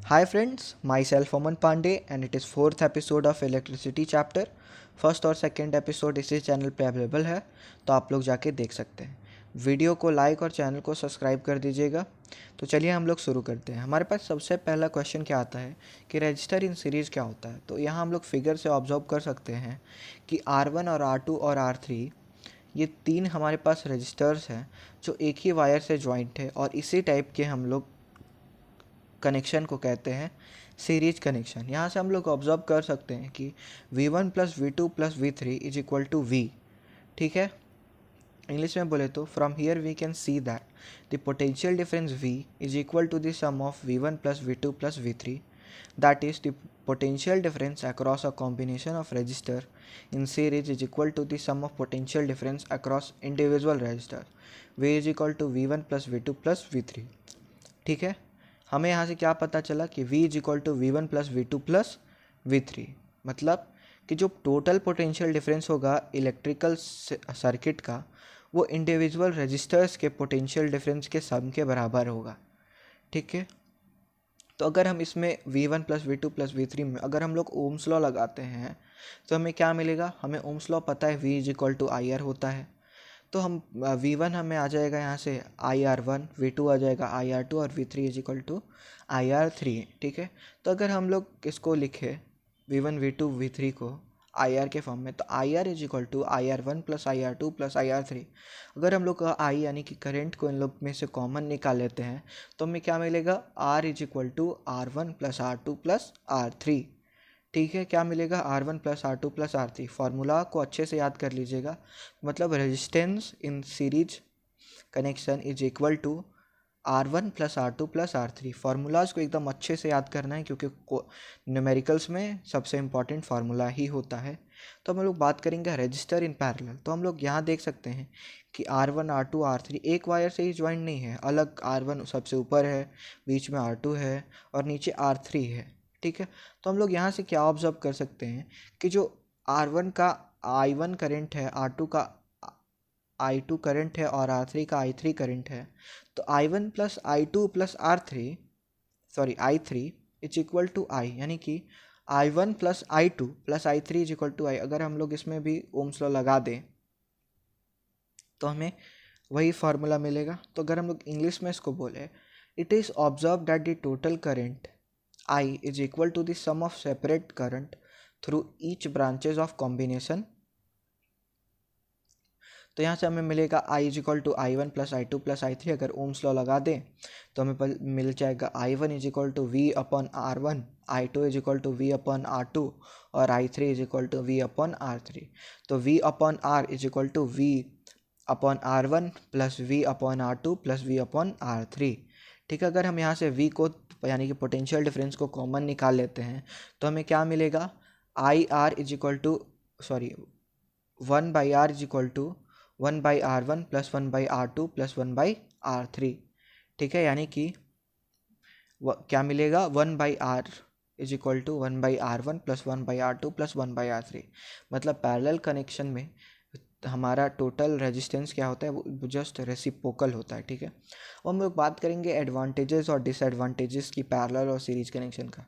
Hi friends, myself Aman Pandey and it is fourth episode of electricity chapter. First और second episode इसी channel पे available है, तो आप लोग जाके देख सकते हैं। वीडियो को लाइक और चैनल को सब्सक्राइब कर दीजिएगा। तो चलिए हम लोग शुरू करते हैं। हमारे पास सबसे पहला क्वेश्चन क्या आता है कि रजिस्टर इन सीरीज़ क्या होता है। तो यहाँ हम लोग फिगर से ऑब्जर्व कर सकते हैं कि R1 और R2 और R3 ये तीन हमारे पास रजिस्टर्स हैं जो एक ही वायर से जॉइंट है, और इसी टाइप के हम लोग कनेक्शन को कहते हैं सीरीज कनेक्शन। यहाँ से हम लोग ऑब्जर्व कर सकते हैं कि V1 plus V2 plus V3 is equal to V। ठीक है, इंग्लिश में बोले तो from here we can see that the potential difference V is equal to the sum of V1 plus V2 plus V3, that is the potential difference across a combination of resistor in series is equal to the sum of potential difference across individual resistor V is equal to V1 plus V2 plus V3। ठीक है, हमें यहाँ से क्या पता चला कि V is equal to V1 plus V2 plus V3, मतलब कि जो टोटल पोटेंशियल डिफरेंस होगा इलेक्ट्रिकल सर्किट का, वो इंडिविजुअल रजिस्टर्स के पोटेंशियल डिफरेंस के सम के बराबर होगा। ठीक है, तो अगर हम इसमें V1 plus V2 plus V3 में अगर हम लोग ओम्स लॉ लगाते हैं तो हमें क्या मिलेगा। हमें ओम्स लॉ पता है V is equal to IR होता है, तो हम V1 हमें आ जाएगा यहाँ से IR1, V2 आ जाएगा IR2 और V3 is equal to IR3। ठीक है, तो अगर हम लोग इसको लिखे V1 V2 V3 को IR के फॉर्म में, तो IR is equal to IR1 plus IR2 plus IR3। अगर हम लोग I यानी कि करंट को इन लोग में से कॉमन निकाल लेते हैं तो हमें क्या मिलेगा, R is equal to R1 plus R2 plus R3। ठीक है, क्या मिलेगा, R1 plus R2 plus R3। Formula को अच्छे से याद कर लीजिएगा, मतलब resistance in series connection is equal to R1 plus R2 plus R3। Formulas को एकदम अच्छे से याद करना है क्योंकि न्यूमेरिकल्स में सबसे इम्पॉर्टेंट फार्मूला ही होता है। तो हम लोग बात करेंगे रजिस्टर इन पैरेलल। तो हम लोग यहाँ देख सकते हैं कि R1 R2 R3 एक वायर से ही ज्वाइन नहीं है, अलग R1 सबसे ऊपर है, बीच में R2 है और नीचे R3 है। ठीक है, तो हम लोग यहाँ से क्या ऑब्जर्व कर सकते हैं कि जो R1 का I1 करंट है, R2 का I2 करंट है और R3 का I3 करंट है, तो I1 plus I2 plus I3 is equal to I, यानी कि I1 plus I2 plus I3 is equal to I। अगर हम लोग इसमें भी ओम्स लॉ लगा दें तो हमें वही फार्मूला मिलेगा। तो अगर हम लोग इंग्लिश में इसको बोले, it is observe that the total current I is equal to the sum of separate current through each branches of combination। तो यहाँ से हमें मिलेगा I is equal to I1 plus I2 plus I3। अगर Ohm's law लगा दें तो हमें मिल जाएगा I1 is equal to V upon R1, I2 is equal to V upon R2 और I3 is equal to V upon R3। तो V upon R is equal to V upon R1 plus V upon R2 plus V upon R3। ठीक है, अगर हम यहाँ से V को यानी कि पोटेंशियल डिफरेंस को कॉमन निकाल लेते हैं तो हमें क्या मिलेगा, I R is equal to 1/R is equal to 1/R1 plus 1/R2 plus 1/R3। ठीक है, यानी कि क्या मिलेगा, 1/R is equal to 1/R1 plus 1/R2 plus 1/R3। मतलब पैरेलल कनेक्शन में हमारा टोटल रेजिस्टेंस क्या होता है, वो जस्ट रेसिप्रोकल होता है। ठीक है, अब हम लोग बात करेंगे एडवांटेजेस और डिसएडवांटेजेस की पैरेलल और सीरीज कनेक्शन का।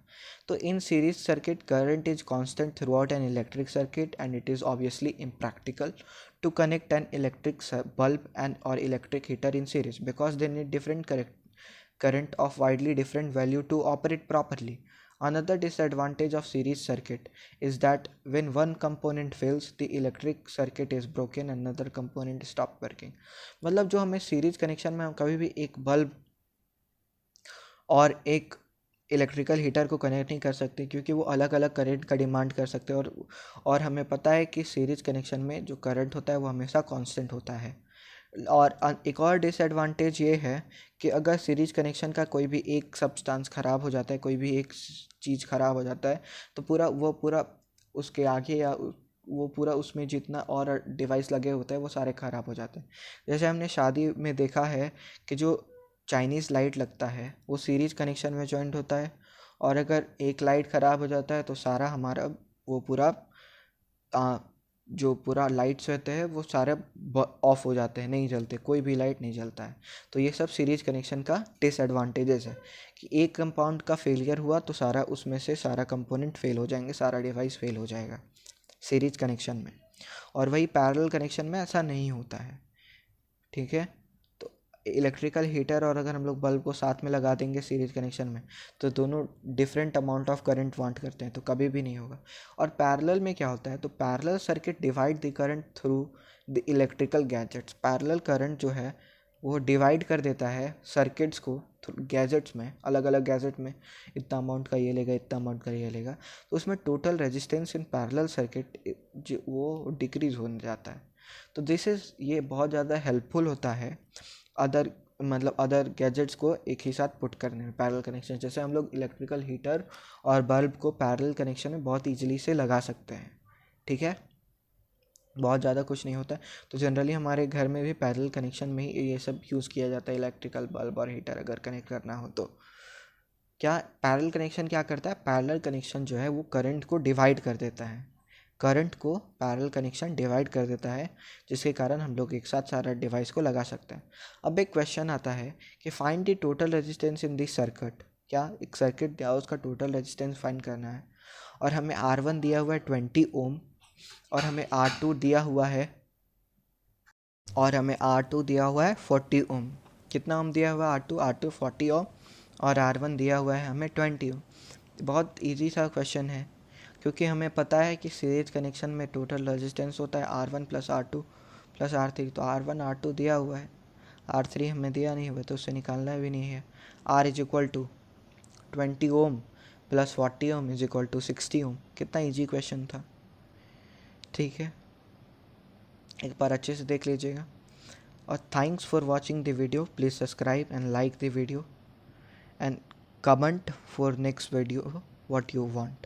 तो in series circuit current is constant throughout an electric circuit and it is obviously impractical to connect an electric bulb and or electric heater in series because they need different current of widely different value to operate properly. Another disadvantage of series circuit is that when one component fails, the electric circuit is broken and another component stop working। मतलब जो हमें series connection में हम कभी भी एक bulb और एक इलेक्ट्रिकल हीटर को कनेक्ट नहीं कर सकते क्योंकि वो अलग अलग करंट का डिमांड कर सकते हैं, और हमें पता है कि सीरीज कनेक्शन में जो करंट होता है वो हमेशा कांस्टेंट होता है। और एक और डिसएडवांटेज ये है कि अगर सीरीज कनेक्शन का कोई भी एक सब्सटेंस ख़राब हो जाता है, कोई भी एक चीज़ ख़राब हो जाता है, तो पूरा उसके आगे या वो पूरा उसमें जितना और डिवाइस लगे होते हैं वो सारे ख़राब हो जाते हैं। जैसे हमने शादी में देखा है कि जो चाइनीज़ लाइट लगता है वो सीरीज कनेक्शन में जॉइंट होता है, और अगर एक लाइट ख़राब हो जाता है तो सारा हमारा वो पूरा जो पूरा लाइट्स रहते हैं वो सारे ऑफ हो जाते हैं, नहीं जलते, कोई भी लाइट नहीं जलता है। तो ये सब सीरीज कनेक्शन का डिसएडवांटेजेस है कि एक कंपाउंड का फेलियर हुआ तो सारा उसमें से सारा कंपोनेंट फेल हो जाएंगे, सारा डिवाइस फेल हो जाएगा सीरीज कनेक्शन में। और वही पैरेलल कनेक्शन में ऐसा नहीं होता है, ठीक है। तो इलेक्ट्रिकल हीटर और अगर हम लोग बल्ब को साथ में लगा देंगे सीरीज कनेक्शन में तो दोनों different amount of current want करते हैं, तो कभी भी नहीं होगा। और पैरेलल में क्या होता है, तो parallel circuit divide the current through the electrical gadgets. Parallel current जो है वो डिवाइड कर देता है सर्किट्स को गैजेट्स में, अलग अलग गैजेट में इतना अमाउंट का ये लेगा, इतना अमाउंट का ये लेगा, तो उसमें total resistance in parallel circuit जो वो डिक्रीज होने जाता है। तो ये बहुत ज़्यादा हेल्पफुल होता है अदर गैजेट्स को एक ही साथ पुट करने में, पैरेलल कनेक्शन। जैसे हम लोग इलेक्ट्रिकल हीटर और बल्ब को पैरेलल कनेक्शन में बहुत ईजिली से लगा सकते हैं, ठीक है, बहुत ज़्यादा कुछ नहीं होता है। तो जनरली हमारे घर में भी पैरेलल कनेक्शन में ही ये सब यूज़ किया जाता है, इलेक्ट्रिकल बल्ब और हीटर अगर कनेक्ट करना हो तो। क्या पैरेलल कनेक्शन क्या करता है, पैरेलल कनेक्शन जो है वो करंट को डिवाइड कर देता है, करंट को पैरेलल कनेक्शन डिवाइड कर देता है, जिसके कारण हम लोग एक साथ सारा डिवाइस को लगा सकते हैं। अब एक क्वेश्चन आता है कि find the total resistance in this circuit. क्या एक सर्किट दिया उसका टोटल रेजिस्टेंस फाइंड करना है और हमें R1 दिया हुआ है 20 ओम और हमें R2 दिया हुआ है 40 ओम। कितना ओम दिया हुआ है R2 40 ओम और R1 दिया हुआ है हमें 20 ओम। बहुत इजी सा क्वेश्चन है क्योंकि हमें पता है कि सीरीज कनेक्शन में टोटल रेजिस्टेंस होता है R1 + R2 + R3। तो R1 R2 दिया हुआ है, R3 हमें दिया नहीं हुआ तो उससे निकालना भी नहीं है। R = 20 ओम + 40 ओम = 60 ओम। कितना इजी क्वेश्चन था, ठीक है, एक बार अच्छे से देख लीजिएगा। और thanks for watching the video, please subscribe and like the video and comment for next video what you want.